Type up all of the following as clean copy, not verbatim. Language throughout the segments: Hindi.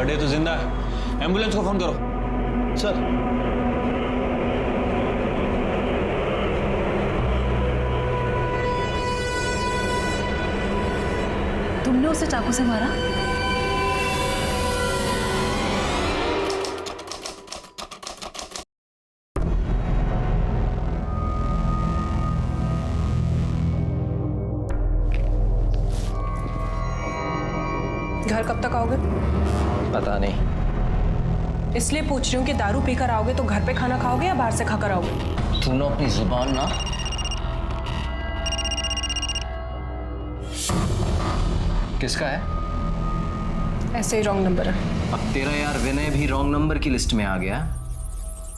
खड़े तो जिंदा है, एम्बुलेंस को फोन करो। सर तुमने उसे चाकू से मारा? घर कब तक आओगे? पता नहीं। इसलिए पूछ रही हूँ कि दारू पीकर आओगे तो घर पे खाना खाओगे या बाहर से खाकर आओगे? तूने अपनी जुबान ना। किसका है? ऐसे ही रॉन्ग नंबर है। अब तेरा यार विनय भी रॉन्ग नंबर की लिस्ट में आ गया।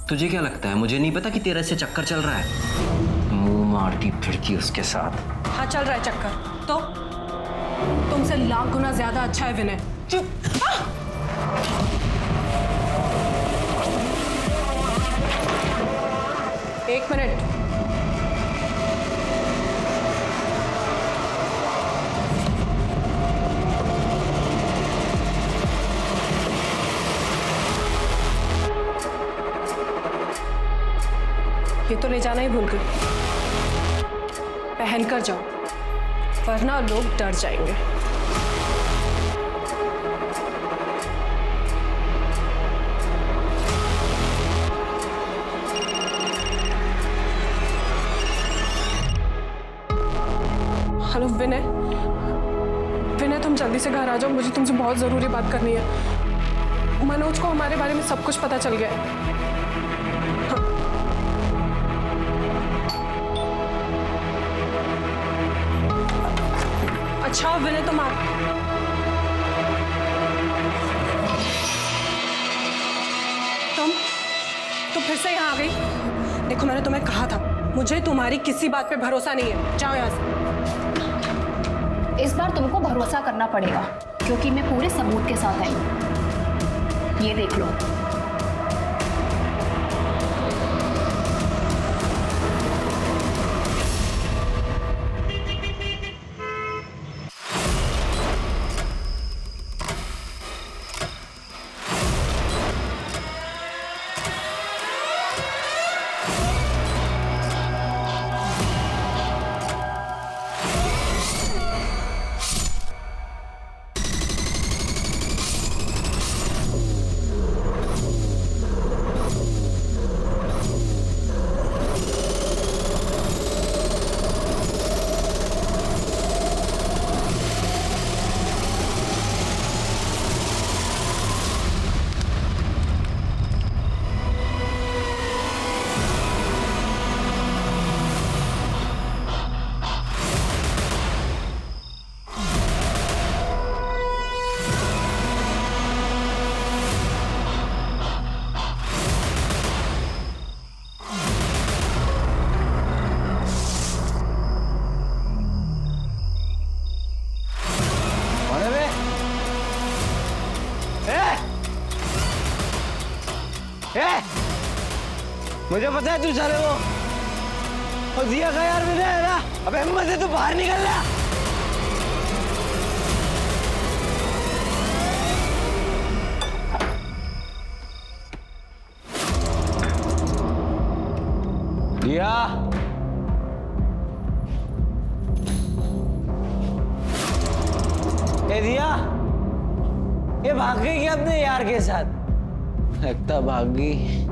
तुझे क्या लगता है मुझे नहीं पता कि तेरा इससे चक्कर चल रहा है? मुंह मारती फिरती उसके साथ। हाँ चल रहा है चक्कर। तो तुमसे लाख गुना ज्यादा अच्छा है विनय। एक मिनट। ये तो ले जाना ही भूल गई। पहन कर जाओ वरना लोग डर जाएंगे। हेलो विनय, विनय तुम जल्दी से घर आ जाओ, मुझे तुमसे बहुत जरूरी बात करनी है। मनोज को हमारे बारे में सब कुछ पता चल गया है। अच्छा विनय तुम आ। तुम फिर से यहाँ आ गई? देखो मैंने तुम्हें कहा था मुझे तुम्हारी किसी बात पे भरोसा नहीं है। जाओ यहाँ से। इस बार तुमको भरोसा करना पड़ेगा क्योंकि मैं पूरे सबूत के साथ आई हूं। ये देख लो। मुझे पता है तू चले वो और दिया का यार विनय है ना। अब हिम्मत है तो बाहर निकल रहा। दिया ए दिया, ये भाग गई क्या अपने यार के साथ? लगता भाग गई।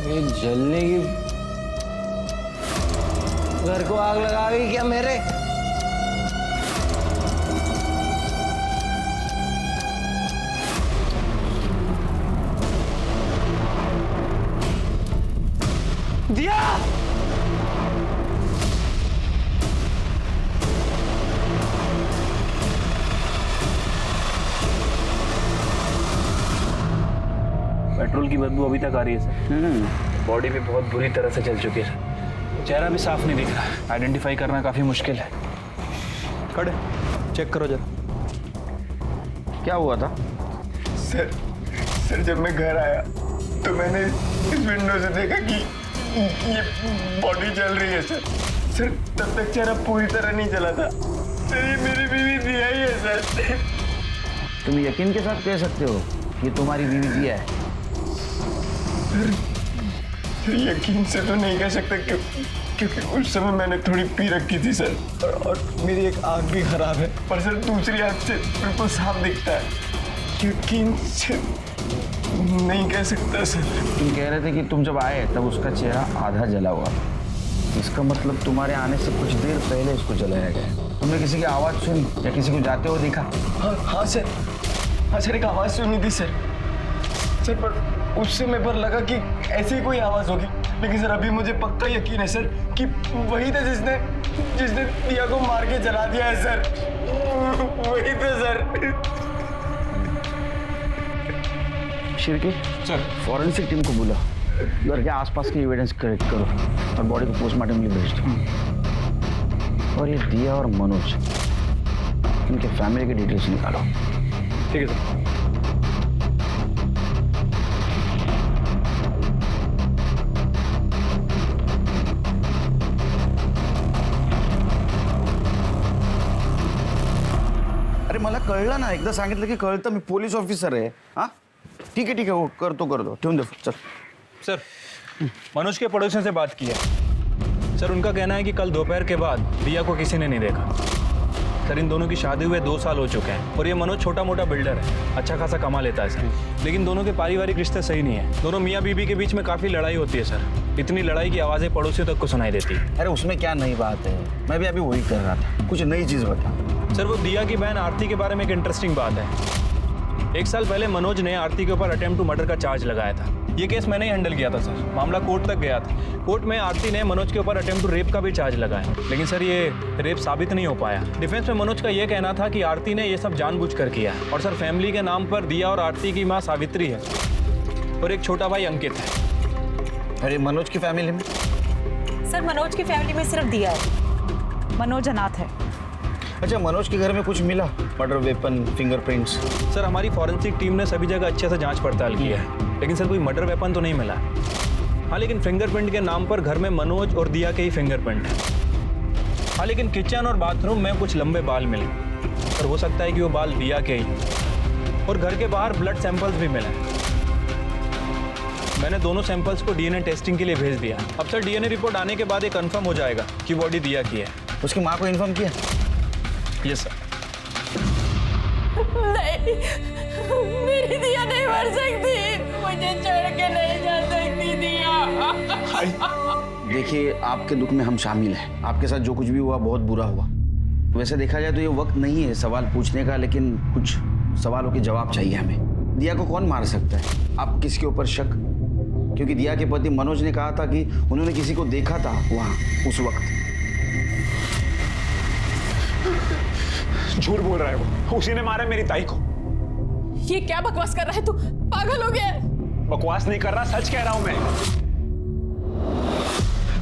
ये जलने की घर को आग लगा गई क्या मेरे? दिया पेट्रोल की बदबू अभी तक आ रही है सर। बॉडी भी बहुत बुरी तरह से जल चुकी है। चेहरा भी साफ नहीं दिख रहा। आइडेंटिफाई करना काफी मुश्किल है। खड़े चेक करो जरा, क्या हुआ था? सर जब मैं घर आया तो मैंने इस विंडो से देखा कि ये बॉडी जल रही है सर। सर तब तक चेहरा पूरी तरह नहीं चला था। सर ये मेरी बीवी दिया ही है सर। तुम यकीन के साथ कह सकते हो ये तुम्हारी बीवी दिया है? सर यकीन से तो नहीं कह सकते क्योंकि उस समय मैंने थोड़ी पी रखी थी सर, और मेरी एक आँख भी खराब है, पर सर दूसरी आँख से बिल्कुल साफ दिखता है। यकीन से नहीं कह सकता सर। तुम कह रहे थे कि तुम जब आए तब उसका चेहरा आधा जला हुआ, इसका मतलब तुम्हारे आने से कुछ देर पहले इसको जलाया गया। तुमने किसी की आवाज़ सुनी या किसी को जाते हुए देखा? हाँ सर, हाँ सर एक आवाज़ सुनी थी सर। सर पर उस समय पर लगा कि ऐसी कोई आवाज़ होगी, लेकिन सर अभी मुझे पक्का यकीन है सर कि वही था जिसने दिया को मार के जला दिया है सर। वही था sir. Shirke sir, forensic team को बुला, घर के आसपास के एविडेंस कलेक्ट करो और बॉडी को पोस्टमार्टम के लिए भेज दो। और ये दिया और मनोज, इनके फैमिली के डिटेल्स निकालो। ठीक है सर। अरे मला कळलं ना, एकदा सांगितलं की कळतं, मी पोलीस ऑफिसर आहे। हाँ ठीक है वो कर दो, ठेवून दे चल। सर मनोज के पड़ोसियों से बात की है सर, उनका कहना है कि कल दोपहर के बाद दिया को किसी ने नहीं देखा। सर इन दोनों की शादी हुए 2 साल हो चुके हैं और ये मनोज छोटा मोटा बिल्डर है, अच्छा खासा कमा लेता है सर, लेकिन दोनों के पारिवारिक रिश्ते सही नहीं है। दोनों मियाँ बीबी के बीच में काफ़ी लड़ाई होती है सर, इतनी लड़ाई की आवाज़ें पड़ोसियों तक को सुनाई देती है। अरे उसमें क्या नई बात है, मैं भी अभी वही कर रहा था, कुछ नई चीज़ बता। सर वो दिया की बहन आरती के बारे में एक इंटरेस्टिंग बात है। 1 साल पहले मनोज ने आरती के ऊपर अटेम्प्ट टू मर्डर का चार्ज लगाया था। ये केस मैंने ही हैंडल किया था सर, मामला कोर्ट तक गया था। कोर्ट में आरती ने मनोज के ऊपर अटेम्प्ट टू रेप का भी चार्ज लगाया, लेकिन सर ये रेप साबित नहीं हो पाया। डिफेंस में मनोज का ये कहना था कि आरती ने ये सब जानबूझकर किया है, और सर फैमिली के नाम पर दिया और आरती की माँ सावित्री है और एक छोटा भाई अंकित है। अरे मनोज की फैमिली में? सर मनोज की फैमिली में सिर्फ दिया है, मनोज अनाथ है। अच्छा, मनोज के घर में कुछ मिला? Murder weapon, fingerprints? सर हमारी फॉरेंसिक टीम ने सभी जगह अच्छे से जांच पड़ताल की है, लेकिन सर कोई मर्डर वेपन तो नहीं मिला। हाँ लेकिन फिंगरप्रिंट के नाम पर घर में मनोज और दिया के ही फिंगरप्रिंट है। हाँ लेकिन किचन और बाथरूम में कुछ लंबे बाल मिले, और हो सकता है कि वो बाल दिया के ही। और घर के बाहर ब्लड सैंपल्स भी मिले। मैंने दोनों सैंपल्स को डीएनए टेस्टिंग के लिए भेज दिया। अब सर डीएनए रिपोर्ट आने के बाद ये कंफर्म हो जाएगा कि बॉडी दिया की है। उसकी माँ को इन्फॉर्म किया? Yes sir. नहीं, मेरी दिया नहीं मर सकती, मुझे छोड़ के नहीं जा सकती दिया। देखिए, आपके दुख में हम शामिल हैं। आपके साथ जो कुछ भी हुआ बहुत बुरा हुआ। वैसे देखा जाए तो ये वक्त नहीं है सवाल पूछने का, लेकिन कुछ सवालों के जवाब चाहिए हमें। दिया को कौन मार सकता है? आप किसके ऊपर शक? क्योंकि दिया के पति मनोज ने कहा था कि उन्होंने किसी को देखा था वहाँ उस वक्त। झूठ बोल रहा है वो, उसी ने मारा मेरी ताई को। ये क्या बकवास कर रहा है तू? पागल हो गया है? बकवास नहीं कर रहा, सच कह रहा हूं मैं।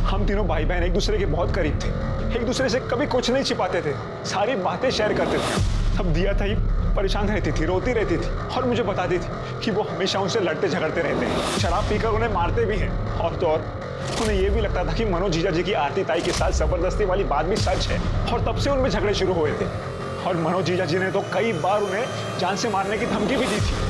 हम तीनों भाई बहन एक दूसरे के बहुत करीब थे, एक दूसरे से कभी कुछ नहीं छिपाते थे, सारी बातें शेयर करते थे। तब दिया था ही परेशान रहती थी, रोती रहती थी और मुझे बताती थी कि वो हमेशा उनसे लड़ते झगड़ते रहते हैं, शराब पीकर उन्हें मारते भी हैं। और तो और उन्हें यह भी लगता था कि मनोज जीजा जी की आरती ताई के साथ जबरदस्ती वाली बात भी सच है, और तब से उनमें झगड़े शुरू हुए थे। और मनोज जीजा जी ने तो कई बार उन्हें जान से मारने की धमकी भी दी थी।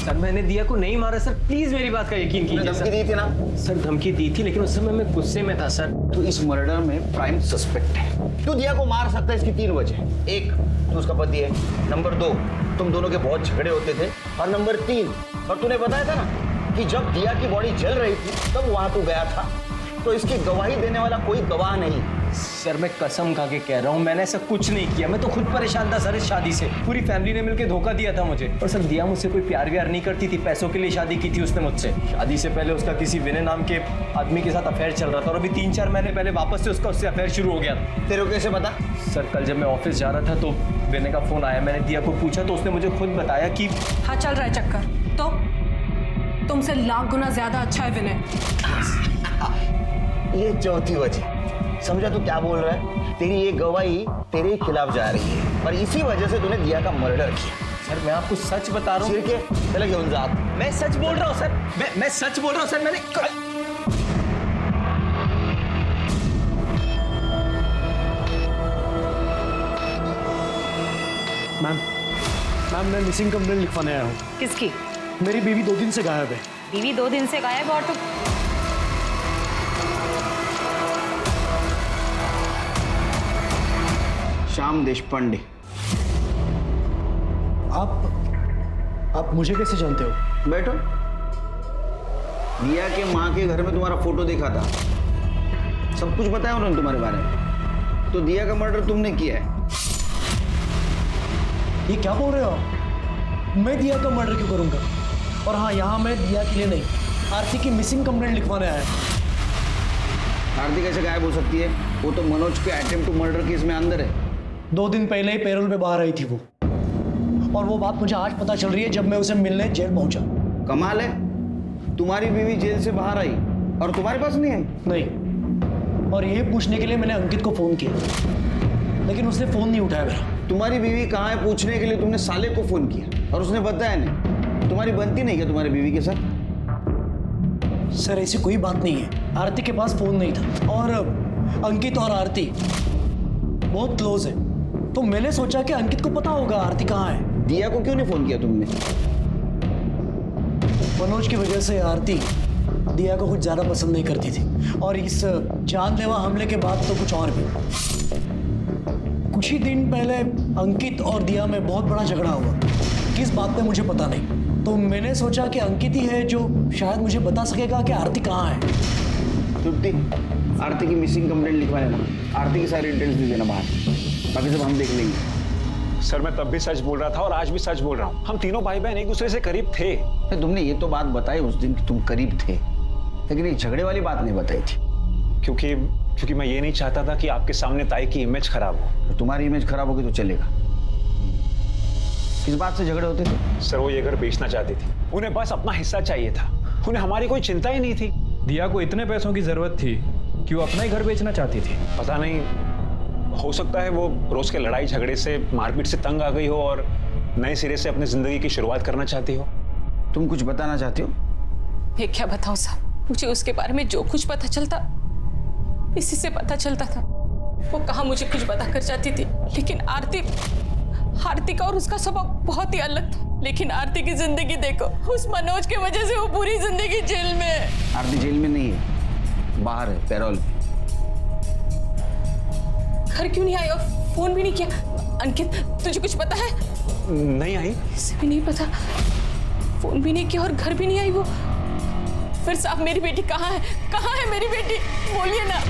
सर मैंने दिया को नहीं मारा सर, प्लीज मेरी बात का यकीन कीजिए। धमकी दी थी ना? सर धमकी दी थी, लेकिन उस समय मैं गुस्से में था सर। तो इस मर्डर में प्राइम सस्पेक्ट है। तू दिया को मार सकता है, इसकी 3 वजह। 1, तू उसका पति है। नंबर 2, तुम दोनों के बहुत झगड़े होते थे। और नंबर 3, और तूने बताया था ना कि जब दिया की बॉडी जल रही थी तब वहां तू गया था, तो इसकी गवाही देने वाला कोई गवाह नहीं। सर मैं कसम खा के कह रहा हूँ, मैंने ऐसा कुछ नहीं किया। मैं तो खुद परेशान था सर इस शादी से। पूरी फैमिली ने मिलकर धोखा दिया था मुझे। और सर दिया मुझसे कोई प्यार व्यार नहीं करती थी, पैसों के लिए शादी की थी उसने मुझसे। शादी से पहले उसका किसी विनय नाम के आदमी के साथ अफेयर चल रहा था, और अभी 3-4 महीने पहले वापस से उससे अफेयर शुरू हो गया। तेरे को कैसे पता? सर कल जब मैं ऑफिस जा रहा था तो विनय का फोन आया, मैंने दिया को पूछा तो उसने मुझे खुद बताया कि हाँ चल रहा है चक्कर, तो तुमसे लाख गुना ज्यादा अच्छा है विनय। ये 4थी वजह। समझा तू क्या बोल रहा है? तेरी ये गवाही तेरे खिलाफ जा रही है, और इसी वजह से तूने दिया का मर्डर किया। सर मैं आपको सच बता रहा हूँ। त्याला घेऊन जा आत. मैं सच बोल रहा हूँ सर, मैं सच बोल रहा हूँ सर। मैंने मैम मैं मिसिंग कंप्लेंट लिखवाने आया हूँ। किसकी? मेरी बीवी 2 दिन से गायब है। बीवी 2 दिन से गायब और तुम श्याम देशपांडे. आप मुझे कैसे जानते हो? बैठो. दिया के माँ के घर में तुम्हारा फोटो देखा था. सब कुछ बताया उन्होंने तुम्हारे बारे में. तो दिया का मर्डर तुमने किया है. ये क्या बोल रहे हो आप? मैं दिया का मर्डर क्यों करूंगा? और हाँ, यहाँ मैं दिया के लिए नहीं, आरती की मिसिंग कंप्लेंट लिखवाने आया। आरती कैसे गायब हो सकती है? वो तो मनोज के अटेम्प्ट टू मर्डर केस में अंदर है. 2 दिन पहले ही पैरोल पे बाहर आई थी वो, और वो बात मुझे आज पता चल रही है जब मैं उसे मिलने जेल पहुंचा। कमाल है, तुम्हारी बीवी जेल से बाहर आई और तुम्हारे पास नहीं आई? नहीं, और ये पूछने के लिए मैंने अंकित को फोन किया, लेकिन उसने फोन नहीं उठाया मेरा। तुम्हारी बीवी कहाँ है पूछने के लिए तुमने साले को फोन किया और उसने बताया नहीं. तुम्हारी बनती नहीं क्या तुम्हारी बीवी के साथ? सर ऐसी कोई बात नहीं है, आरती के पास फोन नहीं था, और अंकित और आरती बहुत क्लोज है, तो मैंने सोचा कि अंकित को पता होगा आरती कहाँ है। दिया को क्यों नहीं फोन किया तुमने? मनोज की वजह से आरती दिया को कुछ ज्यादा पसंद नहीं करती थी, और इस जानलेवा हमले के बाद तो कुछ और भी। कुछ ही दिन पहले अंकित और दिया में बहुत बड़ा झगड़ा हुआ, किस बात पे मुझे पता नहीं, तो मैंने सोचा कि अंकित ही है जो शायद मुझे बता सकेगा कि आरती कहाँ है। तृप्ति, आरती की मिसिंग कंप्लेंट लिखवाने ना, आरती की सारी डिटेल्स दे देना बाहर, बाकी सब हम देख लेंगे. सर मैं तब भी सच बोल रहा था और आज भी सच बोल रहा हूँ. हम तीनों भाई बहन एक दूसरे से करीब थे. तुमने ये तो बात बताई उस दिन कि तुम करीब थे, लेकिन ये झगड़े वाली बात नहीं बताई थी. क्योंकि मैं ये नहीं चाहता था कि आपके सामने ताई की इमेज खराब हो. तो तुम्हारी इमेज खराब होगी तो चलेगा. किस बात से झगड़े होते थे? सर वो ये घर बेचना चाहती थी, उन्हें बस अपना हिस्सा चाहिए था, उन्हें हमारी कोई चिंता ही नहीं थी. दिया को इतने पैसों की जरूरत थी कि वो अपना ही घर बेचना चाहती थी. पता नहीं, हो सकता है वो रोज के लड़ाई झगड़े से मारपीट से तंग आ गई हो और नए सिरे से अपनी जिंदगी की शुरुआत करना चाहती हो. तुम कुछ बताना चाहते हो? मैं क्या बताऊं साहब, मुझे उसके बारे में जो कुछ पता चलता इसी से पता चलता था. वो कहाँ मुझे कुछ बता कर जाती थी, लेकिन आरती का और उसका स्वभाव बहुत ही अलग था. लेकिन आरती की जिंदगी देखो, उस मनोज की वजह से वो पूरी जिंदगी जेल में है. आरती जेल में नहीं है, बाहर है, पैरोल पे. घर क्यों नहीं आई और फोन भी नहीं किया? अंकित तुझे कुछ पता है? नहीं आई. इसे भी नहीं पता, फोन भी नहीं किया और घर भी नहीं आई वो. फिर साहब मेरी बेटी कहाँ है? कहाँ है मेरी बेटी? बोलिए ना.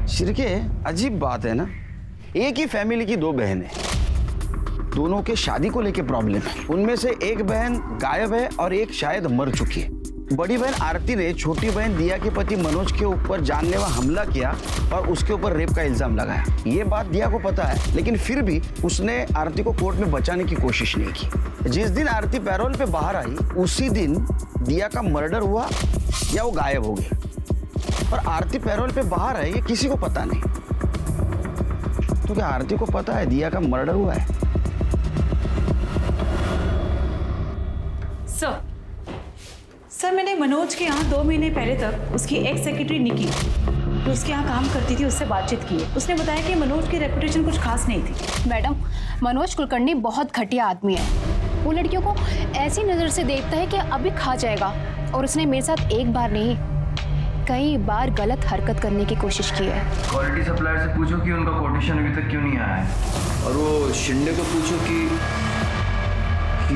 शिरके, अजीब बात है ना, एक ही फैमिली की 2 बहनें, दोनों के शादी को लेके प्रॉब्लम है. उनमें से एक बहन गायब है और एक शायद मर चुकी है. बड़ी बहन आरती ने छोटी बहन दिया के पति मनोज के ऊपर जानलेवा हमला किया और उसके ऊपर रेप का इल्जाम लगाया. ये बात दिया को पता है, लेकिन फिर भी उसने आरती को कोर्ट में बचाने की कोशिश नहीं की. जिस दिन आरती पैरोल पे बाहर आई उसी दिन दिया का मर्डर हुआ या वो गायब हो गई. और आरती पैरोल पे बाहर आई ये किसी को पता नहीं. तो क्या आरती को पता है दिया का मर्डर हुआ है? सर मैंने मनोज के यहाँ 2 महीने पहले तक उसकी एक्स सेक्रेटरी निकी, जो उसके यहाँ काम करती थी, उससे बातचीत की. उसने बताया कि मनोज की रेपुटेशन कुछ खास नहीं थी. मैडम, मनोज कुलकर्णी बहुत घटिया आदमी है. वो लड़कियों को ऐसी नज़र से देखता है कि अभी खा जाएगा, और उसने मेरे साथ एक बार नहीं कई बार गलत हरकत करने की कोशिश की है. क्वालिटी सप्लायर से पूछो कि उनका कोटेशन अभी तक क्यों नहीं आया है, और वो शिंदे को पूछो कि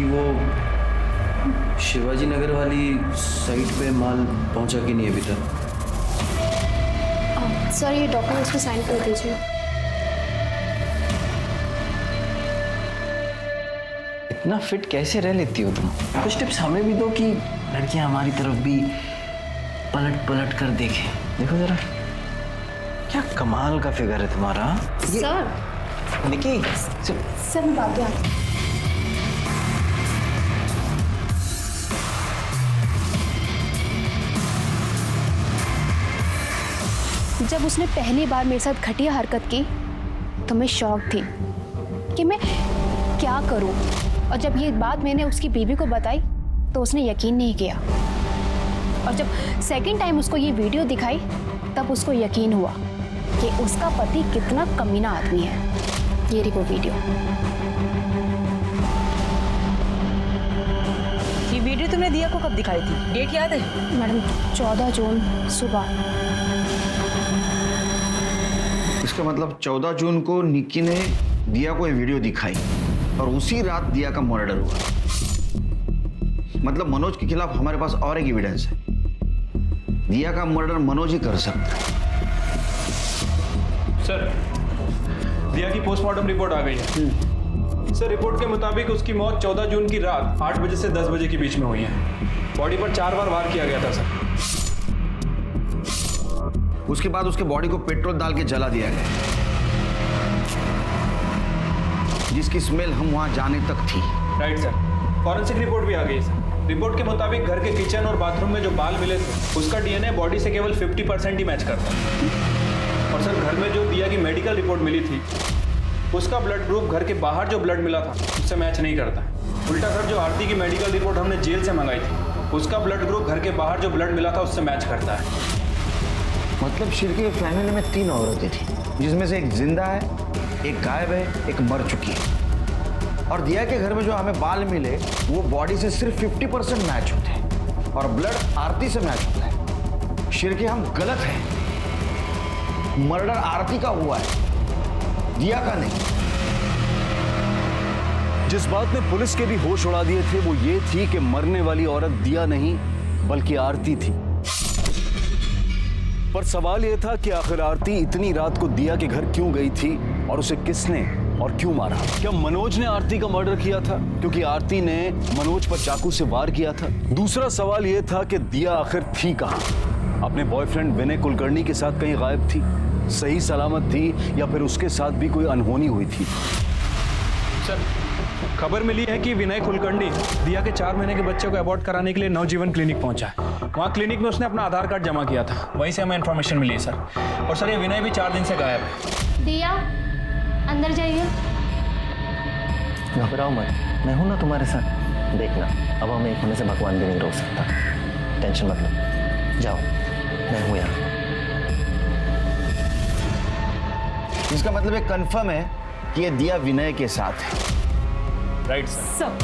वो शिवाजी नगर वाली साइट पे माल पहुंचा कि नहीं अभी तक. सर ये डॉक्यूमेंट्स पे साइन कर दीजिए. इतना फिट कैसे रह लेती हो तुम? कुछ टिप्स हमें भी दो कि लड़कियां हमारी तरफ भी पलट पलट कर देखें. देखो जरा, क्या कमाल का फिगर है तुम्हारा. सर निकी, सर मैं बात आती. जब उसने पहली बार मेरे साथ घटिया हरकत की तो मैं शॉक थी क्या करूं? और जब ये बात मैंने उसकी बीवी को बताई तो उसने यकीन नहीं किया, और जब सेकंड टाइम उसको ये वीडियो दिखाई तब उसको यकीन हुआ कि उसका पति कितना कमीना आदमी है। ये रही वो वीडियो। ये वीडियो तुमने दिया को कब दिखाई थी? डेट याद है? मैडम 14 जून सुबह। इसका मतलब 14 जून को निक्की ने दिया को ये वीडियो दिखाई और उसी रात दिया का मर्डर हुआ। मतलब मनोज के खिलाफ हमारे पास और एक एविडेंस है। दिया का मर्डर मनोज ही कर सकता है। सर, दिया की पोस्टमार्टम रिपोर्ट आ गई है। सर, रिपोर्ट के मुताबिक उसकी मौत 14 जून की रात 8 बजे से 10 बजे के बीच में हुई है। बॉडी पर 4 बार वार किया गया था सर। उसके बाद उसके बॉडी को पेट्रोल डाल के जला दिया गया, जिसकी स्मेल हम वहां जाने तक थी। Right sir. फॉरेंसिक रिपोर्ट भी आ गई है सर। रिपोर्ट के मुताबिक घर के किचन और बाथरूम में जो बाल मिले थे उसका डीएनए बॉडी से केवल 50% ही मैच करता है। और सर, घर में जो दिया की मेडिकल रिपोर्ट मिली थी उसका ब्लड ग्रुप घर के बाहर जो ब्लड मिला था उससे मैच नहीं करता। उल्टा सर, जो आरती की मेडिकल रिपोर्ट हमने जेल से मंगाई थी उसका ब्लड ग्रुप घर के बाहर जो ब्लड मिला था उससे मैच करता है। मतलब शिरके की फैमिली में 3 औरतें थी, जिसमें से एक जिंदा है, एक गायब है, एक मर चुकी है। और दिया के घर में जो हमें बाल मिले वो बॉडी से सिर्फ 50% मैच होते हैं और ब्लड आरती से मैच होता है। शिरके, हम गलत हैं। मर्डर आरती का हुआ है, दिया का नहीं। जिस बात ने पुलिस के भी होश उड़ा दिए थे वो ये थी कि मरने वाली औरत दिया नहीं बल्कि आरती थी। पर सवाल यह था कि आखिर आरती इतनी रात को दिया के घर क्यों गई थी और उसे किसने और क्यों मारा? क्या मनोज ने आरती का मर्डर किया था क्योंकि आरती ने मनोज पर चाकू से वार किया था? दूसरा सवाल यह था कि दिया आखिर थी कहां? अपने बॉयफ्रेंड विनय कुलकर्णी के साथ कहीं गायब थी, सही सलामत थी, या फिर उसके साथ भी कोई अनहोनी हुई थी? सर, खबर मिली है कि विनय कुलकर्णी दिया के 4 महीने के बच्चे को अबॉर्ट कराने के लिए नवजीवन क्लिनिक पहुंचा है। वहाँ क्लिनिक में उसने अपना आधार कार्ड जमा किया था, वहीं से हमें इन्फॉर्मेशन मिली है सर। और सर, ये विनय भी 4 दिन से गायब है। दिया, अंदर जाइए। घबराओ मत, मैं हूं ना तुम्हारे साथ। देखना, अब हमें एक होने से भगवान भी नहीं रोक सकता। टेंशन मत लो, जाओ, मैं हूं यहाँ। इसका मतलब एक कंफर्म है कि ये दिया विनय के साथ है। Right sir.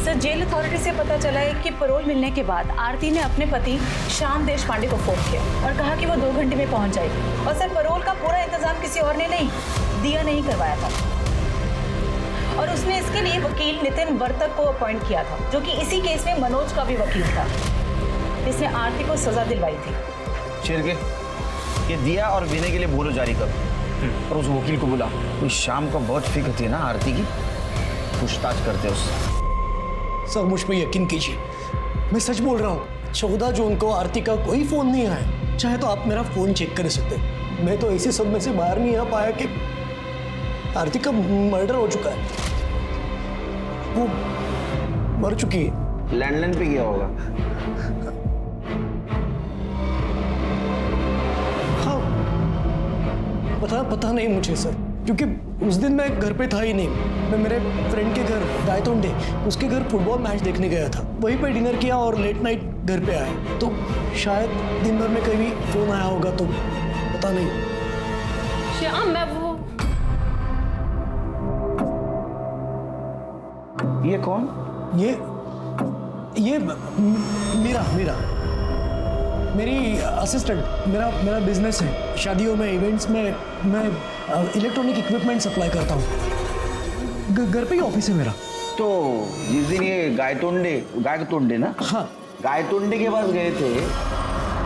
Sir, jail authority से पता चला है कि पैरोल मिलने के बाद आरती ने अपने पति श्याम देशपांडे को फोन किया और कहा कि वो 2 घंटे में पहुंच जाएगी। और सर, पैरोल का पूरा इंतजाम किसी और ने नहीं, दिया ने ही करवाया था। और उसने इसके लिए वकील नितिन वर्तक को अपॉइंट किया था, जो कि इसी केस में मनोज का भी वकील था, जिसने आरती को सजा दिलवाई थी। शिरके, ये दिया और विनय के लिए बोलो जारी करो और उस वकील को बुला। कोई शाम को बहुत फिक्र थी ना आरती की, पूछताछ करते उससे। सर, मुझ पे यकीन कीजिए, मैं सच बोल रहा हूँ। 14 जून को आरती का कोई फोन नहीं आया। चाहे तो आप मेरा फोन चेक कर सकते हैं। मैं तो ऐसे सब में से बाहर नहीं आ पाया कि आरती का मर्डर हो चुका है, वो मर चुकी है। लैंडलाइन पे गया होगा। हाँ, पता नहीं मुझे सर, क्योंकि उस दिन मैं घर पे था ही नहीं। मैं मेरे फ्रेंड के घर गायतोंडे, उसके घर फुटबॉल मैच देखने गया था। वहीं पे डिनर किया और लेट नाइट घर पे आया। तो शायद दिन भर में कहीं फोन आया होगा, तो पता नहीं। श्याम, मैं वो ये कौन? ये मीरा मेरी असिस्टेंट। मेरा बिजनेस है, शादियों में, इवेंट्स में मैं इलेक्ट्रॉनिक इक्विपमेंट सप्लाई करता हूँ। घर पे ही ऑफिस है मेरा। तो जिस दिन ये गायतोंडे ना, हाँ, गायतोंडे के पास गए थे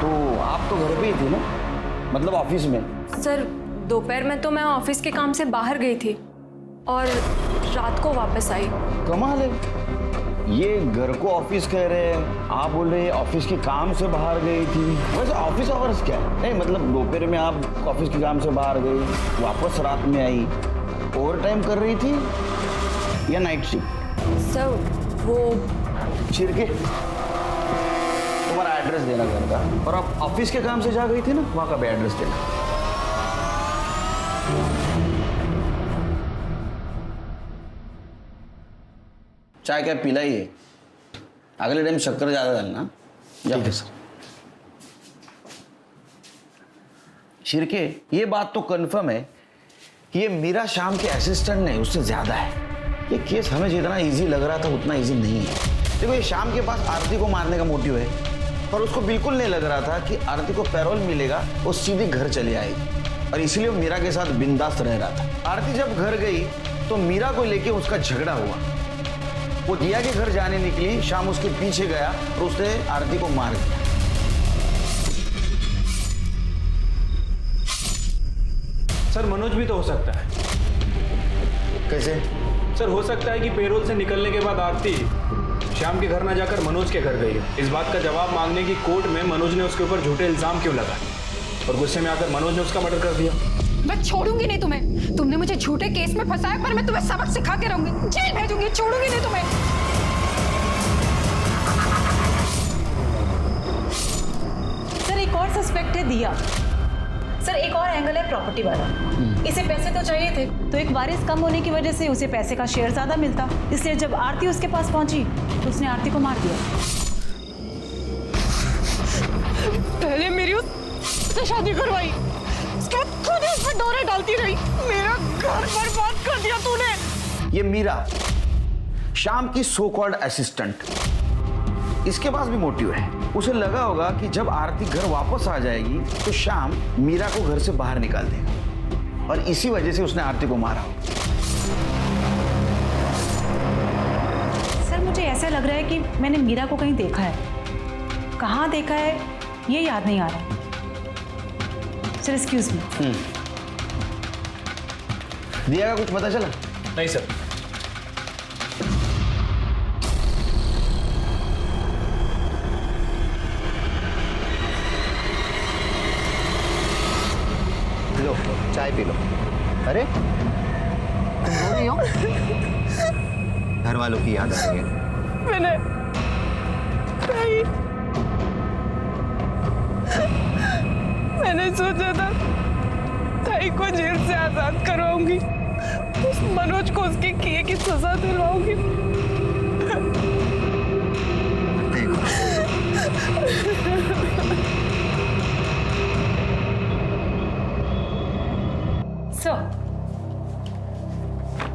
तो आप तो घर पे ही थे ना, मतलब ऑफिस में? सर, दोपहर में तो मैं ऑफिस के काम से बाहर गई थी और रात को वापस आई। कमाल है, ये घर को ऑफिस कह रहे हैं, आप बोल रहे हैं ऑफिस के काम से बाहर गई थी। वैसे ऑफिस आवर्स क्या है? नहीं मतलब दोपहर में आप ऑफिस के काम से बाहर गई, वापस रात में आई, ओवर टाइम कर रही थी या नाइट शिफ्ट? सर, वो शिरके, तुम्हारा एड्रेस देना घर का, और आप ऑफिस के काम से जा गई थी ना, वहाँ का भी एड्रेस देना। चाय क्या पिला ही है, अगले टाइम शक्कर ज़्यादा डालना। ठीक है सर। शिरके, ये बात तो कंफर्म है कि ये मीरा शाम के असिस्टेंट नहीं, उससे ज़्यादा है। ये केस हमें जितना इजी लग रहा था उतना इजी नहीं है। देखो, ये शाम के पास आरती को मारने का मोटिव है, पर उसको बिल्कुल नहीं लग रहा था कि आरती को पैरोल मिलेगा, वो सीधी घर चली आएगी, और इसीलिए वो मीरा के साथ बिंदास रह रहा था। आरती जब घर गई तो मीरा को लेके उसका झगड़ा हुआ। वो दिया के घर जाने निकली, शाम उसके पीछे गया और उसने आरती को मार दिया। सर मनोज भी तो हो सकता है। कैसे? सर हो सकता है कि पेरोल से निकलने के बाद आरती श्याम के घर ना जाकर मनोज के घर गई है। इस बात का जवाब मांगने की कोर्ट में मनोज ने उसके ऊपर झूठे इल्जाम क्यों लगाए, और गुस्से में आकर मनोज ने उसका मर्डर कर दिया। मैं छोड़ूंगी नहीं तुम्हें। तुमने मुझे झूठे केस में फंसाया, पर मैं तुम्हें सबक सिखा के रहूंगी, जेल भेजूंगी, छोड़ूंगी नहीं तुम्हें। सर एक और सस्पेक्ट है दिया। सर एक और एंगल है प्रॉपर्टी वाला। इसे पैसे तो चाहिए थे, तो एक वारिस कम होने की वजह से उसे पैसे का शेयर ज्यादा मिलता, इसलिए जब आरती उसके पास पहुंची तो उसने आरती को मार दिया। पहले मेरी उससे शादी करवाई, उसके बाद खुद उस पर डोरे डालती रही, मेरा घर बर्बाद कर दिया तूने। ये मीरा शाम की सो कॉल्ड असिस्टेंट, इसके पास भी मोटिव है। उसे लगा होगा कि जब आरती घर वापस आ जाएगी तो शाम मीरा को घर से बाहर निकाल देगा, और इसी वजह से उसने आरती को मारा। सर मुझे ऐसा लग रहा है कि मैंने मीरा को कहीं देखा है। कहाँ देखा है ये याद नहीं आ रहा। Sir excuse me. दिया का कुछ पता चला? नहीं सर। लो चाय पी लो। अरे तुम रो रही हो? घर वालों की याद आ रही है। मैंने सोचा था ताई को जेल से आजाद करवाऊंगी, उस मनोज को उसके किए की सजा दिलवाऊंगी।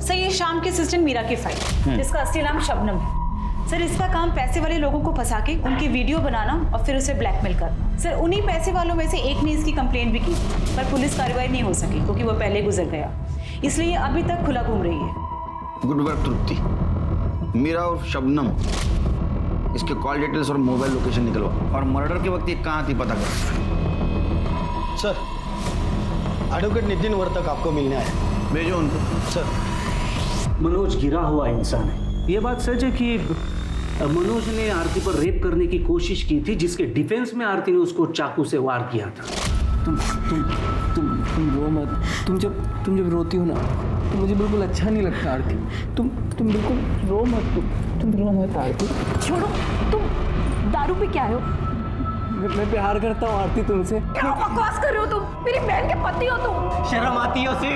सर ये शाम के असिस्टेंट मीरा की फाइल, जिसका असली नाम शबनम है। सर इसका काम पैसे वाले लोगों को फंसा के उनकी वीडियो बनाना और फिर उसे ब्लैकमेल करना। सर उन्हीं पैसे वालों में से एक ने इसकी कंप्लेंट भी की, पर पुलिस कार्रवाई नहीं हो सकी क्योंकि वो पहले गुजर गया, इसलिए अभी तक खुला घूम रही है। गुड वर्क तृप्ति। मीरा और शबनम, इसके कॉल डिटेल्स और मोबाइल लोकेशन निकलवा, और मर्डर के वक्त ये कहाँ थी पता कर। सर एडवोकेट नितिन वर्तक आपको मिलने आया। भेजो उनको। सर मनोज गिरा हुआ इंसान है। ये बात सच है कि मनोज ने आरती पर रेप करने की कोशिश की थी, जिसके डिफेंस में आरती ने उसको चाकू से वार किया था। तुम रो मत। तुम जब रोती हो ना तो मुझे बिल्कुल अच्छा नहीं लगता आरती। तुम बिल्कुल रो मत। तुम रो मत आरती। छोड़ो, तुम दारू पे क्या हो? मैं प्यार करता हूँ आरती तुमसे। क्या बकवास कर रहे हो तुम? मेरी बहन के पति हो तुम। शर्म आती है उसे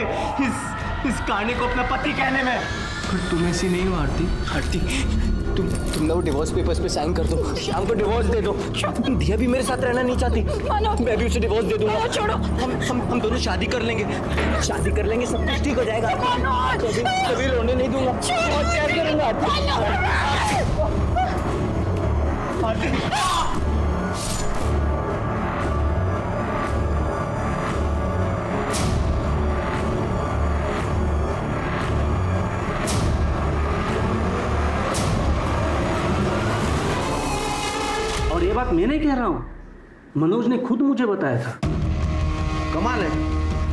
इस कहानी को अपना पति कहने में। पर तुम ऐसी नहीं हो आरती। आरती तुम ना वो डिवोर्स पेपर्स पे साइन कर दो, शाम को डिवोर्स दे दो। दिया भी मेरे साथ रहना नहीं चाहती, मैं भी उसे डिवोर्स दे दूंगा। छोड़ो। हम दोनों शादी कर लेंगे, सब कुछ ठीक हो जाएगा। कभी रोने नहीं दूंगा, बहुत प्यार करूंगा आरती। और ये बात मैं नहीं कह रहा हूँ, मनोज ने खुद मुझे बताया था। कमाल है,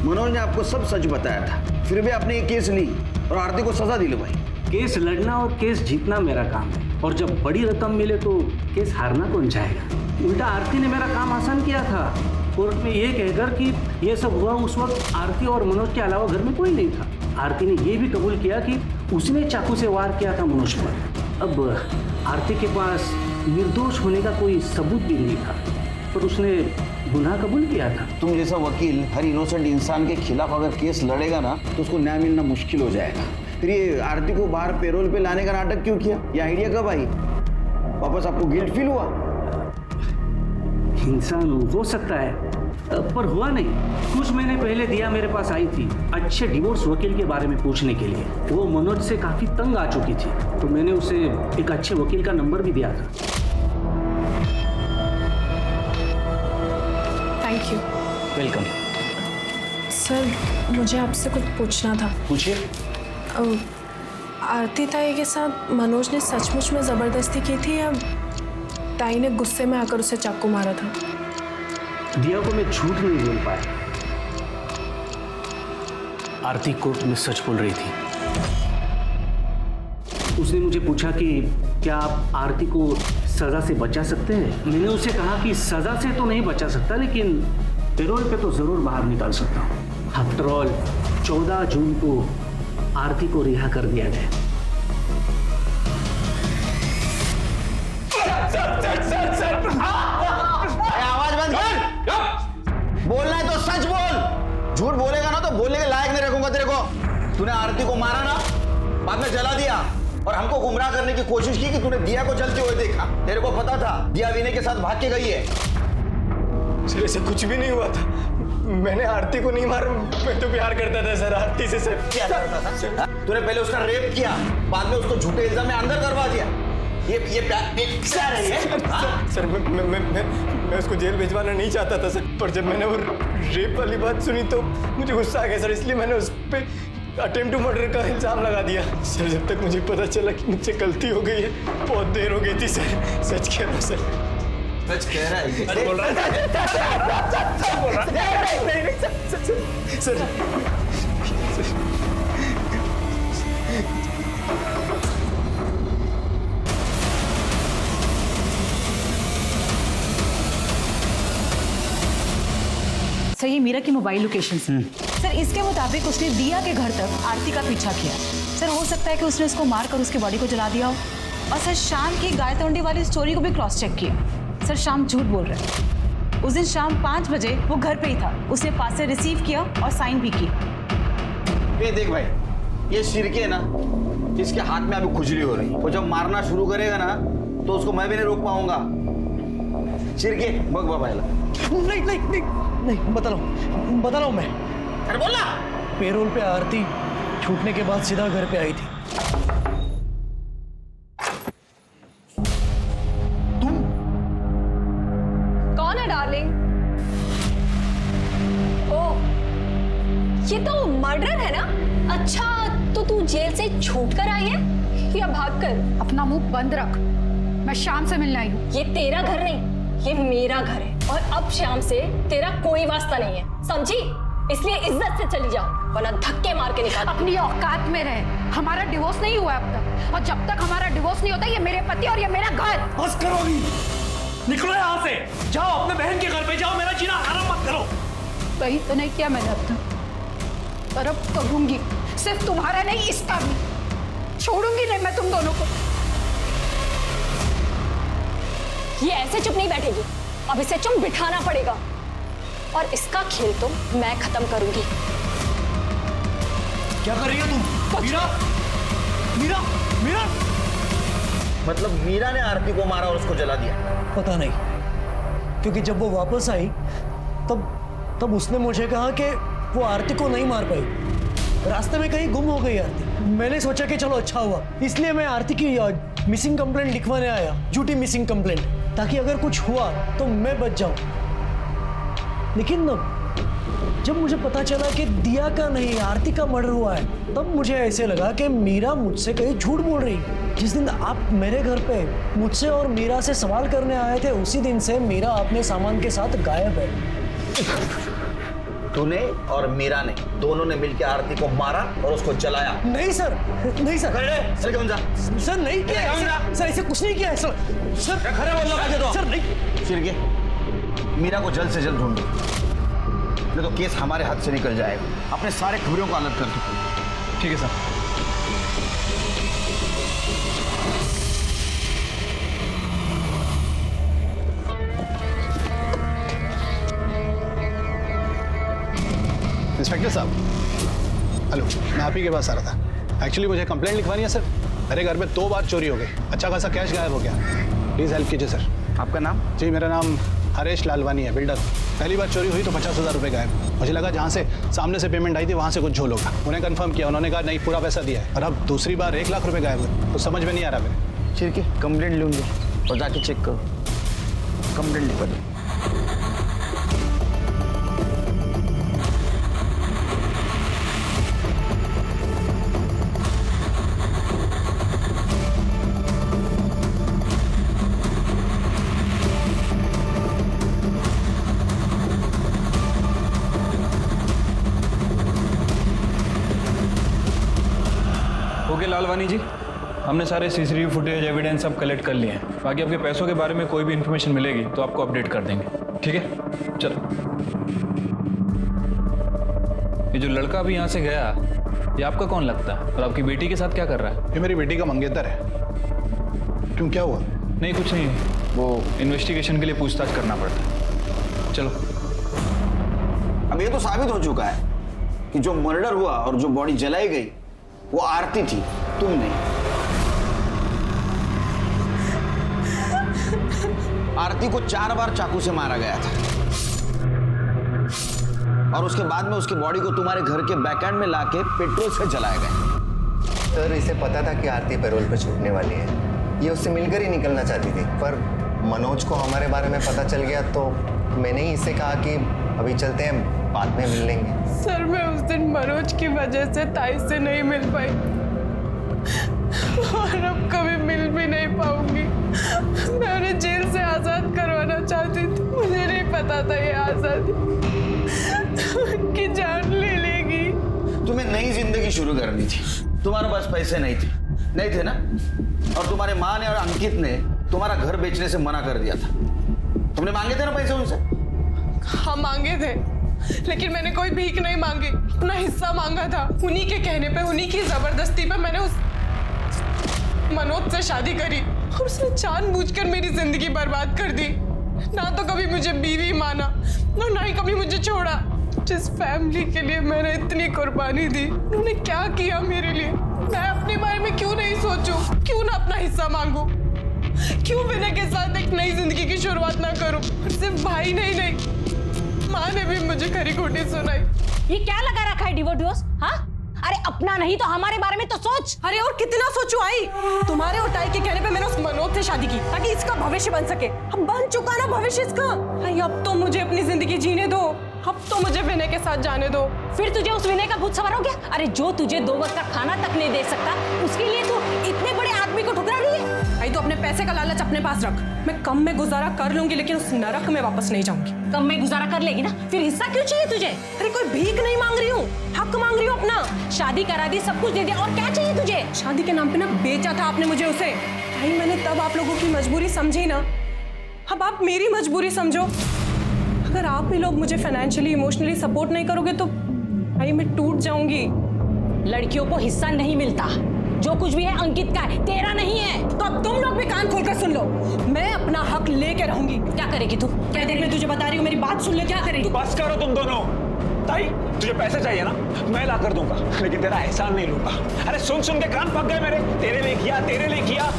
मनोज ने आपको सब सच बताया था, फिर भी आपने ये केस ली और आरती को सजा दिलवाई। केस लड़ना और केस जीतना मेरा काम है, और जब बड़ी रकम मिले तो केस हारना कौन चाहेगा। उल्टा आरती ने मेरा काम आसान किया था, कोर्ट में ये कहकर कि ये सब हुआ उस वक्त आरती और मनोज के अलावा घर में कोई नहीं था। आरती ने ये भी कबूल किया कि उसने चाकू से वार किया था मनोज पर। अब आरती के पास निर्दोष होने का कोई सबूत भी नहीं था, पर उसने गुनाह कबूल किया था। तुम जैसा वकील हर इनोसेंट इंसान के खिलाफ अगर केस लड़ेगा ना तो उसको न्याय मिलना मुश्किल हो जाएगा, फिर ये आरती को बाहर पेरोल पे लाने का नाटक क्यों किया? ये आइडिया कब आई? वापस आपको गिल्ट फील हुआ? इंसान हो सकता है पर हुआ नहीं। कुछ महीने पहले दिया मेरे पास आई थी अच्छे डिवोर्स वकील के बारे में पूछने के लिए। वो मनोज से काफी तंग आ चुकी थी तो मैंने उसे एक अच्छे वकील का नंबर भी दिया था। Thank you. वेलकम। सर मुझे आपसे कुछ पूछना था। पूछिए। आरती ताई के साथ मनोज ने सचमुच में ज़बरदस्ती की थी या ताई ने गुस्से में आकर उसे चाकू मारा था? दिया को मैं झूठ नहीं बोल पाया। आरती कोर्ट में सच बोल रही थी। उसने मुझे पूछा कि क्या आप आरती को सजा से बचा सकते हैं। मैंने उसे कहा कि सजा से तो नहीं बचा सकता लेकिन पेरोल पे तो जरूर बाहर निकाल सकता हूँ। आफ्टर ऑल 14 जून को आरती को रिहा कर दिया गया। आवाज बंद कर। बोलना है तो सच बोल। झूठ बोलेगा ना तो बोलने के लायक नहीं रखूंगा तेरे को। तूने आरती को मारा ना, बाद में जला दिया और हमको गुमराह करने की कोशिश की कि तूने दिया को जलते हुए देखा। तेरे को पता था दिया विनय के साथ भाग के गई है। सर ऐसे कुछ भी नहीं हुआ था। मैंने आरती को नहीं मारा, मैं तो प्यार करता था सर आरती से। सर क्या करता था? तूने पहले उसका रेप किया, बाद में उसको झूठे इल्जाम में अंदर करवा दिया। ये प्यार है? सर मैं उसको जेल भिजवाना नहीं चाहता था सर, पर जब मैंने वो रेप वाली बात सुनी तो मुझे गुस्सा आ गया सर, इसलिए मैंने उस पे अटेम्प्ट टू मर्डर का इल्जाम लगा दिया। सर जब तक मुझे पता चला कि मुझसे गलती हो गई है बहुत देर हो गई थी सर। सच कह रहा हूँ सर। सच कह रहा है? सच बोल रहा है सर। सर ये मीरा की मोबाइल लोकेशन सर, इसके मुताबिक उसने दिया के घर तक आरती का पीछा किया। सर हो सकता है कि उसने उसको मारकर उसकी बॉडी को जला दिया हो। और सर शाम की गाय तोंडी वाली स्टोरी को भी क्रॉस चेक किया। सर शाम झूठ बोल रहा है। उस दिन शाम 5 बजे वो घर पे ही था। उसने पास से रिसीव किया और साइन भी किया। ये देख भाई, ये शिरके ना, इसके हाथ में अभी खुजली हो रही है। वो जब मारना शुरू करेगा ना तो उसको मैं भी नहीं रोक पाऊंगा। शिरके बग बाबाला। नहीं बता रहा हूँ मैं। अरे बोलना। पेरोल पे आरती छूटने के बाद सीधा घर पे आई थी। कौन है डार्लिंग? ओह ये तो मर्डर है ना। अच्छा तो तू जेल से छूट कर आई है या भाग कर? अपना मुंह बंद रख। मैं शाम से मिलने आई हूँ। ये तेरा घर नहीं, ये मेरा घर है और अब शाम से तेरा कोई वास्ता नहीं है, समझी? इसलिए इज्जत से चली जाओ वरना धक्के मार के निकाल। अपनी औकात में रहे। हमारा डिवोर्स नहीं हुआ अब तक और जब तक हमारा डिवोर्स नहीं होता ये मेरे पति और ये मेरा घर। बस करोगी? निकलो यहाँ से, जाओ अपने बहन के घर पे जाओ। मेरा जीना हराम मत करो। वही तो नहीं किया मैंने अब तक, और अब करूंगी। सिर्फ तुम्हारा नहीं इसका भी। छोड़ूंगी नहीं मैं तुम दोनों को। ये ऐसे चुप नहीं बैठेगी, अब इसे चुप बिठाना पड़ेगा और इसका खेल तो मैं खत्म करूंगी। क्या कर रही है तुम? मीरा, मीरा, मीरा। मतलब मीरा ने आरती को मारा और उसको जला दिया? पता नहीं, क्योंकि जब वो वापस आई तब उसने मुझे कहा कि वो आरती को नहीं मार पाई। रास्ते में कहीं गुम हो गई आरती। मैंने सोचा कि चलो अच्छा हुआ, इसलिए मैं आरती की मिसिंग कंप्लेंट लिखवाने आया, झूठी मिसिंग कंप्लेंट, ताकि अगर कुछ हुआ तो मैं बच जाऊं। लेकिन जब मुझे पता चला कि दिया का नहीं आरती का मर्डर हुआ है, तब मुझे ऐसे लगा कि मीरा मुझसे कहीं झूठ बोल रही है। जिस दिन आप मेरे घर पे मुझसे और मीरा से सवाल करने आए थे, उसी दिन से मीरा अपने सामान के साथ गायब है। तूने और मीरा ने दोनों ने मिलकर आरती को मारा और उसको जलाया? नहीं सर, नहीं सर। चल कौन जा? सर नहीं किया सर, ऐसे कुछ नहीं किया है सर। सर खड़े बोल दो सर। नहीं। शिरके, मीरा को जल्द से जल्द ढूंढो, नहीं तो केस हमारे हाथ से निकल जाएगा। अपने सारे खबरों को अलग कर दो। ठीक है सर। इंस्पेक्टर साहब, हेलो, मैं आप ही के पास आ रहा था। एक्चुअली मुझे कंप्लेंट लिखवानी है सर। मेरे घर में 2 बार चोरी हो गई, अच्छा खासा कैश गायब हो गया। प्लीज़ हेल्प कीजिए सर। आपका नाम? जी मेरा नाम हरेश लालवानी है, बिल्डर। पहली बार चोरी हुई तो 50,000 रुपये गायब। मुझे लगा जहाँ से सामने से पेमेंट आई थी वहाँ से कुछ झोल होगा। उन्हें कंफर्म किया, उन्होंने कहा नहीं पूरा पैसा दिया है। और अब दूसरी बार 1 लाख रुपये गायब हुए, तो समझ में नहीं आ रहा मेरे। ठीक है, कंप्लेंट लूँगी और जाके चेक करो। कंप्लेंट लिखवा दो। ओके लालवानी जी, हमने सारे सीसीटीवी फुटेज एविडेंस सब कलेक्ट कर लिए हैं। बाकी आपके पैसों के बारे में कोई भी इन्फॉर्मेशन मिलेगी तो आपको अपडेट कर देंगे, ठीक है? चलो। ये जो लड़का अभी यहाँ से गया, ये आपका कौन लगता है और आपकी बेटी के साथ क्या कर रहा है? ये मेरी बेटी का मंगेतर है। क्यों, क्या हुआ? नहीं कुछ नहीं, वो इन्वेस्टिगेशन के लिए पूछताछ करना पड़ता है। चलो। अब ये तो साबित हो चुका है कि जो मर्डर हुआ और जो बॉडी जलाई गई वो आरती थी, तुम नहीं। आरती को 4 बार चाकू से मारा गया था और उसके बाद में उसकी बॉडी को तुम्हारे घर के बैकएंड में लाके पेट्रोल से जलाया गया। सर इसे पता था कि आरती पैरोल पे छूटने वाली है, ये उससे मिलकर ही निकलना चाहती थी। पर मनोज को हमारे बारे में पता चल गया तो मैंने ही इससे कहा कि अभी चलते हैं, बाद में मिल लेंगे। सर मैं उस दिन मनोज की वजह से ताई से नहीं मिल पाई और अब कभी मिल भी नहीं पाऊंगी। मैं उन्हें जेल से आजाद करवाना चाहती थी, मुझे नहीं पता था ये आजादी उनकी जान ले लेगी। तुम्हें नई जिंदगी शुरू करनी थी, तुम्हारे पास पैसे नहीं थे ना? और तुम्हारे माँ ने और अंकित ने तुम्हारा घर बेचने से मना कर दिया था। तुमने मांगे थे ना पैसे उनसे? हाँ मांगे थे, लेकिन मैंने कोई भीख नहीं मांगी, अपना हिस्सा मांगा था। उन्हीं के कहने पे, उन्हीं की जबरदस्ती पे मैंने उस मनोज से शादी करी और उसने जानबूझकर मेरी जिंदगी बर्बाद कर दी। ना तो कभी मुझे बीवी माना और ना ही कभी मुझे छोड़ा। जिस फैमिली के लिए मैंने इतनी कुर्बानी दी, उन्होंने क्या किया मेरे लिए? मैं अपने बारे में क्यों नहीं सोचूं? क्यों ना अपना हिस्सा मांगू? क्यों विनय के साथ एक नई जिंदगी की शुरुआत ना करूं? और सिर्फ भाई नहीं, माँ ने भी मुझे खरी खोटी सुनाई। ये क्या लगा रखा है डिवोर्स? हाँ, अरे अपना नहीं तो हमारे बारे में तो सोच। अरे और कितना सोचूं आई? तुम्हारे और ताई के कहने पे मैंने उस मनोज से शादी की ताकि इसका भविष्य बन सके। अब बन चुका ना भविष्य इसका। आई अब तो मुझे अपनी जिंदगी जीने दो, अब तो मुझे विनय के साथ जाने दो। फिर तुझे उस विनय का भूत सवार हो गया? अरे जो तुझे 2 वक्त का खाना तक नहीं दे सकता, उसके लिए तू इतने बड़े आदमी को ठुकरा रही है। आई तो अपने पैसे का लालच अपने पास रख। मैं कम में गुजारा कर लूंगी, लेकिन उस नरक में वापस नहीं जाऊंगी। कम में गुजारा कर लेगी ना, फिर हिस्सा क्यों चाहिए तुझे? अरे कोई भीख नहीं मांग रही हूँ, हक मांग रही हूँ अपना। शादी करा दी, सब कुछ दे दिया, और क्या चाहिए तुझे? शादी के नाम पे ना बेचा था आपने मुझे उसे। भाई मैंने तब आप लोगों की मजबूरी समझी ना, अब आप मेरी मजबूरी समझो। अगर आप ही लोग मुझे फाइनेंशियली इमोशनली सपोर्ट नहीं करोगे तो भाई मैं टूट जाऊंगी। लड़कियों को हिस्सा नहीं मिलता, जो कुछ भी है अंकित का है, तेरा नहीं है। तो अब तुम लोग भी कान खोलकर सुन लो, मैं अपना हक लेके रहूंगी। क्या करेगी तू? क्या देर में तुझे बता रही हूँ, मेरी बात सुन ले। क्या करेगी? बस करो तुम दोनों। ताई तुझे पैसे चाहिए ना, मैं ला कर दूंगा, लेकिन तेरा एहसान नहीं लूंगा। अरे सुन सुन के कान पक गए मेरे, तेरे लिए किया, तेरे लिए किया।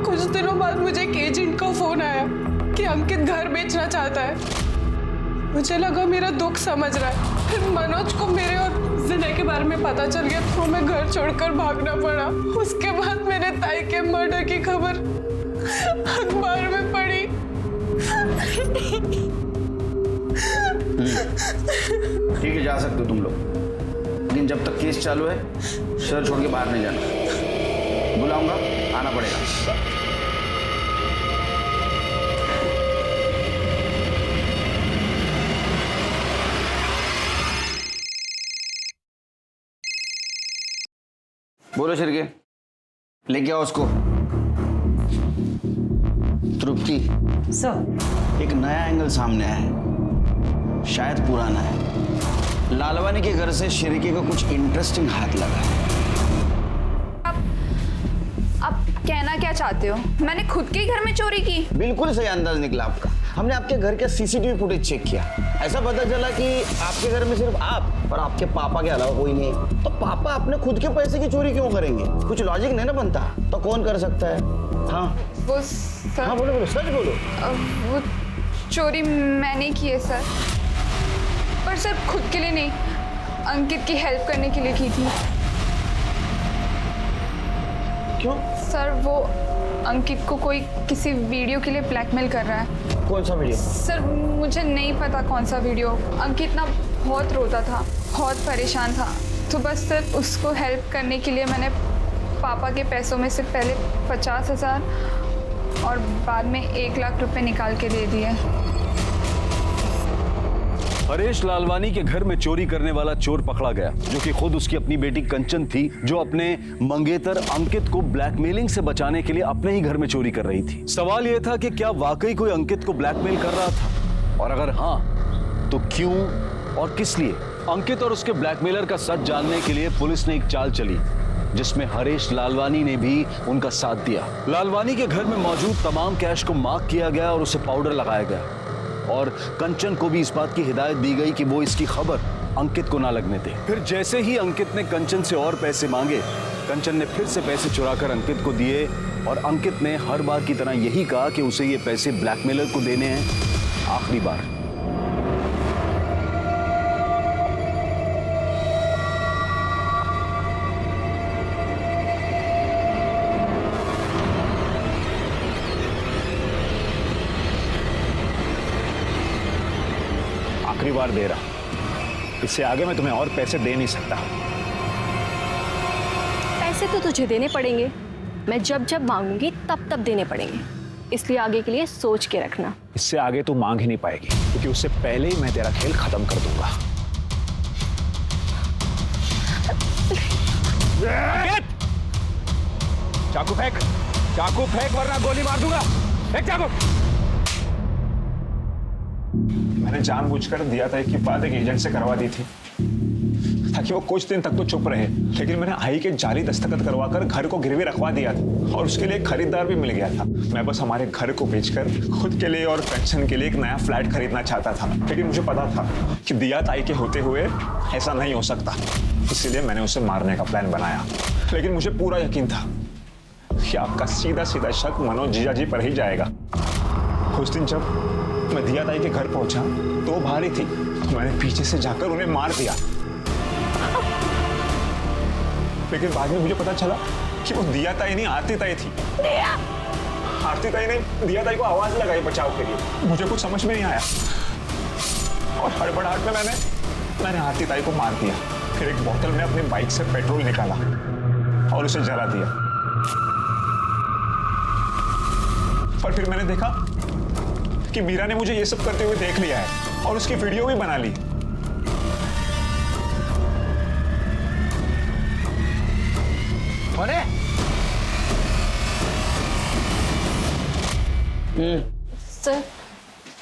कुछ दिनों बाद मुझे एक एजेंट का फोन आया कि अंकित घर बेचना चाहता है। मुझे लगा मेरा दुख समझ रहा है। फिर मनोज को मेरे और विनय के बारे में पता चल गया तो मैं घर छोड़कर भागना पड़ा। उसके बाद मेरे ताई के मर्डर की खबर अखबार में पड़ी। ठीक है, जा सकते हो तुम लोग, लेकिन जब तक केस चालू है शहर छोड़ के बाहर नहीं जाना। बुलाऊंगा, आना पड़ेगा। बोलो शिरके, लेके आओ उसको। तृप्ति सर, एक नया एंगल सामने आया है, शायद पुराना है। लालवानी के घर से शिरके को कुछ इंटरेस्टिंग हाथ लगा है। आप कहना क्या चाहते हो? मैंने खुद के घर में चोरी की? बिल्कुल सही अंदाज निकला आपका। हमने आपके घर के सीसीटीवी फुटेज चेक किया। ऐसा पता चला कि आपके घर में सिर्फ आप और आपके पापा के अलावा कोई नहीं है। तो पापा अपने खुद के पैसे की चोरी क्यों करेंगे? कुछ लॉजिक नहीं ना बनता। तो कौन कर सकता है? हाँ वो सर, हाँ बोलो बोलो, सच बोलो। वो चोरी मैंने की है सर, पर सर खुद के लिए नहीं, अंकित की हेल्प करने के लिए की थी। क्यों? सर वो अंकित को कोई किसी वीडियो के लिए ब्लैकमेल कर रहा है। कौन सा वीडियो? सर मुझे नहीं पता कौन सा वीडियो। अंकित ना बहुत रोता था, बहुत परेशान था, तो बस सर उसको हेल्प करने के लिए मैंने पापा के पैसों में से पहले 50,000 और बाद में 1 लाख रुपए निकाल के दे दिए। हरेश लालवानी के घर में चोरी करने वाला चोर पकड़ा गया, जो कि खुद उसकी अपनी बेटी कंचन थी, जो अपने मंगेतर अंकित को ब्लैकमेलिंग से बचाने के लिए अपने ही घर में चोरी कर रही थी। सवाल यह था कि क्या वाकई कोई अंकित को ब्लैकमेल कर रहा था, और अगर हाँ तो क्यों और किस लिए? अंकित और उसके ब्लैकमेलर का सच जानने के लिए पुलिस ने एक चाल चली, जिसमें हरेश लालवानी ने भी उनका साथ दिया। लालवानी के घर में मौजूद तमाम कैश को मार्क किया गया और उसे पाउडर लगाया गया, और कंचन को भी इस बात की हिदायत दी गई कि वो इसकी खबर अंकित को ना लगने दे। फिर जैसे ही अंकित ने कंचन से और पैसे मांगे, कंचन ने फिर से पैसे चुराकर अंकित को दिए, और अंकित ने हर बार की तरह यही कहा कि उसे ये पैसे ब्लैकमेलर को देने हैं आखिरी बार। आखिरी बार दे रहा, इससे आगे मैं तुम्हें और पैसे दे नहीं सकता। पैसे तो तुझे देने पड़ेंगे, मैं जब जब मांगूंगी तब तब देने पड़ेंगे, इसलिए आगे के लिए सोच के रखना। इससे आगे तू मांग ही नहीं पाएगी, क्योंकि उससे पहले ही मैं तेरा खेल खत्म कर दूंगा। चाकू फेंक, चाकू फेंक वरना गोली मार दूंगा। फेंक चाकू। मैंने जानबूझकर दिया था की बात एक एजेंट से करवा दी थी, ताकि वो कुछ दिन तक तो चुप रहे, लेकिन मैंने आई के जाली दस्तखत करवाकर घर को गिरवी रखवा दिया था, और उसके लिए एक खरीदार भी मिल गया था। मैं बस हमारे घर को बेचकर खुद के लिए और पेंशन के लिए एक नया फ्लैट खरीदना चाहता था, लेकिन मुझे पता था कि दिया ताई के होते हुए ऐसा नहीं हो सकता, इसीलिए मैंने उसे मारने का प्लान बनाया। लेकिन मुझे पूरा यकीन था कि आपका सीधा सीधा शक मनोज जीजा जी पर ही जाएगा। उस दिन जब मैं दिया ताई के घर पहुंचा तो वो भारी थी, तो मैंने पीछे से जाकर उन्हें मार दिया। लेकिन बाद में मुझे पता चला कि वो दिया ताई नहीं आरती ताई थी। आरती ताई ने दिया ताई को आवाज लगाई बचाव के लिए। मुझे कुछ समझ में नहीं आया, और हड़बड़ाहट में मैंने आरती ताई को मार दिया। फिर एक बोतल में अपनी बाइक से पेट्रोल निकाला और उसे जला दिया। पर फिर मैंने देखा कि मीरा ने मुझे ये सब करते हुए देख लिया है और उसकी वीडियो भी बना ली। सर,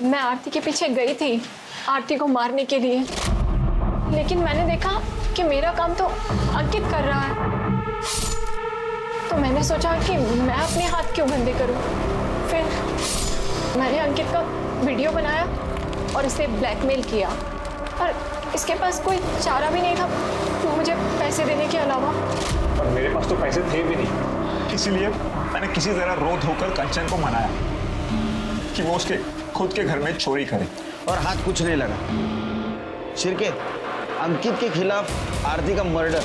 मैं आरती के पीछे गई थी आरती को मारने के लिए, लेकिन मैंने देखा कि मेरा काम तो अंकित कर रहा है, तो मैंने सोचा कि मैं अपने हाथ क्यों गंदे करूं। फिर मैंने अंकित का वीडियो बनाया और उसे ब्लैकमेल किया, और इसके पास कोई चारा भी नहीं था मुझे पैसे देने के अलावा। पर मेरे पास तो पैसे थे भी नहीं, इसीलिए मैंने किसी तरह रो धोकर कंचन को मनाया कि वो उसके खुद के घर में चोरी करे, और हाथ कुछ नहीं लगा। शिरके अंकित के खिलाफ आरती का मर्डर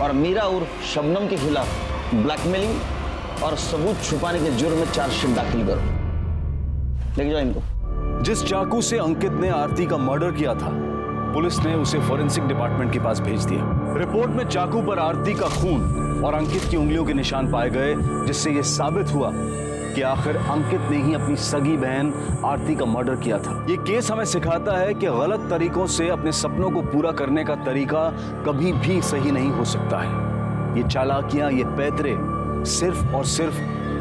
और मीरा और शबनम के खिलाफ ब्लैकमेलिंग और सबूत छुपाने के जुर्म में चार्जशीट दाखिल करो। लेके जाओ इनको। जिस चाकू से अंकित ने आरती का मर्डर किया था, पुलिस ने उसे फॉरेंसिक डिपार्टमेंट के पास भेज दिया। रिपोर्ट में चाकू पर आरती का खून और अंकित की उंगलियों के निशान पाए गए, जिससे यह साबित हुआ कि आखिर अंकित ने ही अपनी सगी बहन आरती का मर्डर किया था। ये केस हमें सिखाता है कि गलत तरीकों से अपने सपनों को पूरा करने का तरीका कभी भी सही नहीं हो सकता है। ये चालाकियां, ये पैतरे सिर्फ और सिर्फ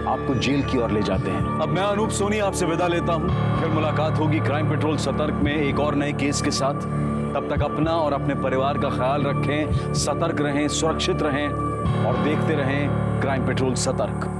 आपको जेल की ओर ले जाते हैं। अब मैं अनूप सोनी आपसे विदा लेता हूं। फिर मुलाकात होगी क्राइम पेट्रोल सतर्क में एक और नए केस के साथ। तब तक अपना और अपने परिवार का ख्याल रखें, सतर्क रहें, सुरक्षित रहें और देखते रहें क्राइम पेट्रोल सतर्क।